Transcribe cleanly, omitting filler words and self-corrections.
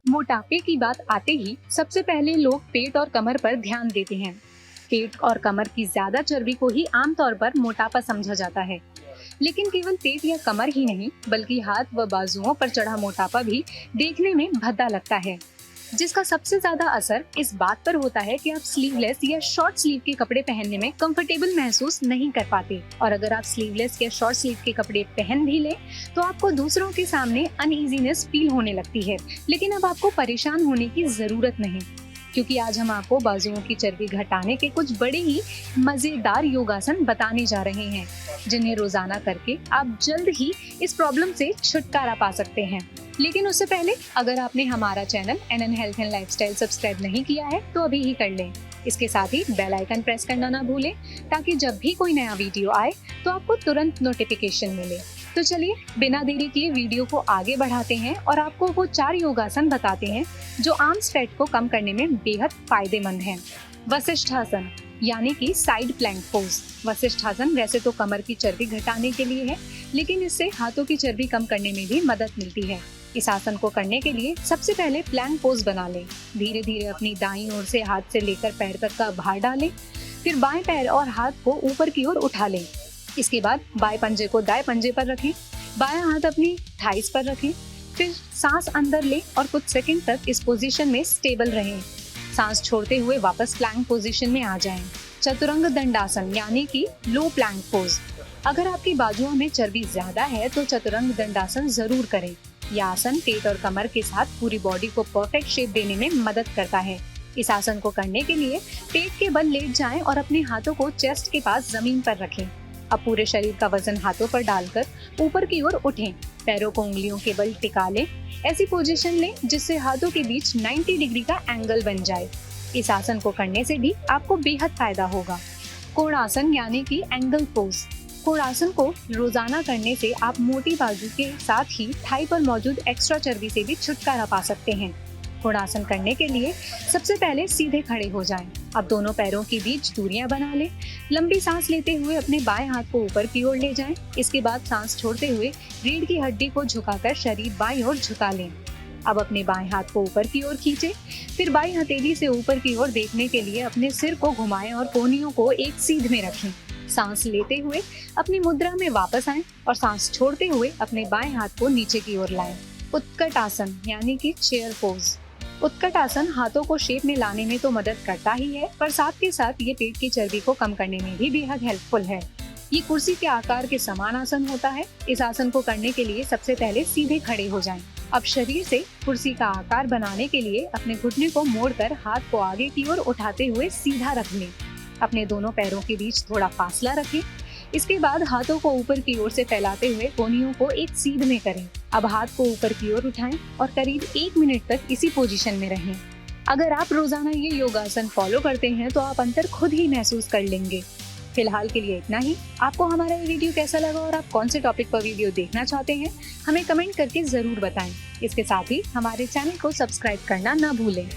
मोटापे की बात आते ही सबसे पहले लोग पेट और कमर पर ध्यान देते हैं। पेट और कमर की ज्यादा चर्बी को ही आमतौर पर मोटापा समझा जाता है, लेकिन केवल पेट या कमर ही नहीं बल्कि हाथ व बाजुओं पर चढ़ा मोटापा भी देखने में भद्दा लगता है, जिसका सबसे ज्यादा असर इस बात पर होता है कि आप स्लीवलेस या शॉर्ट स्लीव के कपड़े पहनने में कंफर्टेबल महसूस नहीं कर पाते। और अगर आप स्लीवलेस या शॉर्ट स्लीव के कपड़े पहन भी लें तो आपको दूसरों के सामने अनईजीनेस फील होने लगती है। लेकिन अब आपको परेशान होने की जरूरत नहीं, क्योंकि आज हम आपको बाजुओं की चर्बी घटाने के कुछ बड़े ही मजेदार योगासन बताने जा रहे हैं, जिन्हें रोजाना करके आप जल्द ही इस प्रॉब्लम से छुटकारा पा सकते हैं। लेकिन उससे पहले अगर आपने हमारा channel NN health and lifestyle subscribe नहीं किया है तो अभी ही कर लें। इसके साथ ही बेल आइकन प्रेस करना ना भूलें, ताकि जब भी कोई नया वीडियो आए तो आपको तुरंत नोटिफिकेशन मिले। तो चलिए बिना देरी किए वीडियो को आगे बढ़ाते हैं और आपको वो 4 योगासन बताते हैं जो आर्म्स फैट को कम करने में बेहद फायदेमंद हैं। वशिष्ठासन यानी कि साइड प्लैंक पोज। वशिष्ठासन वैसे तो कमर की चर्बी घटाने के लिए है, लेकिन इससे हाथों की चर्बी कम करने में भी मदद मिलती है। इस आसन को करने के लिए सबसे पहले प्लैंक पोज बना लें। धीरे धीरे अपनी दाईं ओर से हाथ से लेकर पैर तक का भार डालें। फिर बाएं पैर और हाथ को ऊपर की ओर उठा लें। इसके बाद बाएं पंजे को दाएं पंजे पर रखें, बायां हाथ अपनी थाइस पर रखें। फिर सांस अंदर लें और कुछ सेकंड तक इस पोजीशन में स्टेबल रहें। सांस छोड़ते हुए वापस प्लैंक पोजीशन में आ जाएं। चतुरंग दंडासन यानी कि लो प्लैंक पोज। अगर आपकी बाजुओं में चर्बी ज्यादा है तो चतुरंग दंडासन जरूर करें। यह आसन पेट और कमर के साथ पूरी बॉडी को परफेक्ट शेप देने में मदद करता है। इस आसन को करने के लिए पेट के बल लेट जाएं और अपने हाथों को चेस्ट के पास जमीन पर रखें। अब पूरे शरीर का वजन हाथों पर डालकर ऊपर की ओर उठें। पैरों को उंगलियों के बल टिका लें। ऐसी पोजीशन लें जिससे हाथों के बीच 90 डिग्री का एंगल बन जाए। इस आसन को करने से भी आपको बेहद फायदा होगा। कोणासन यानी कि एंगल पोज। कोणासन को रोजाना करने से आप मोटी बाजू के साथ ही थाई पर मौजूद एक्स्ट्रा चर्बी से भी छुटकारा पा सकते हैं। कोणासन करने के लिए सबसे पहले सीधे खड़े हो जाएं। अब दोनों पैरों के बीच दूरियां बना लें। लंबी सांस लेते हुए अपने बाएं हाथ को ऊपर की ओर ले जाएं। इसके बाद सांस छोड़ते हुए रीढ़ की हड्डी को झुकाकर शरीर बाईं ओर झुका लें। अब अपने बाएं हाथ को ऊपर की ओर खींचें। फिर बाईं हथेली से ऊपर की ओर देखने के लिए अपने सिर को घुमाएं और कोहनियों को एक सीध में रखें। सांस लेते हुए अपनी मुद्रा में वापस आएं और सांस छोड़ते हुए अपने बाएं हाथ को नीचे की ओर लाएं। उत्कट आसन यानी कि चेयर पोज। उत्कट आसन हाथों को शेप में लाने में तो मदद करता ही है, पर साथ के साथ ये पेट की चर्बी को कम करने में भी बेहद हेल्पफुल है। ये कुर्सी के आकार के समान आसन होता है। इस आसन को करने के लिए सबसे पहले सीधे खड़े हो जाएं। अब शरीर से कुर्सी का आकार बनाने के लिए अपने घुटने को मोड़कर हाथ को आगे की ओर उठाते हुए सीधा रख लें। अपने दोनों पैरों के बीच थोड़ा फासला रखें। इसके बाद हाथों को ऊपर की ओर से फैलाते हुए कोहनियों को एक सीध में करें। अब हाथ को ऊपर की ओर उठाएं और करीब 1 मिनट तक इसी पोजीशन में रहें। अगर आप रोजाना ये योगासन फॉलो करते हैं तो आप अंतर खुद ही महसूस कर लेंगे। फिलहाल के लिए इतना ही। आपको हमारा ये वीडियो कैसा लगा और आप कौन से टॉपिक पर वीडियो देखना चाहते हैं, हमें कमेंट करके जरूर बताएं। इसके साथ ही हमारे चैनल को सब्सक्राइब करना ना भूलें।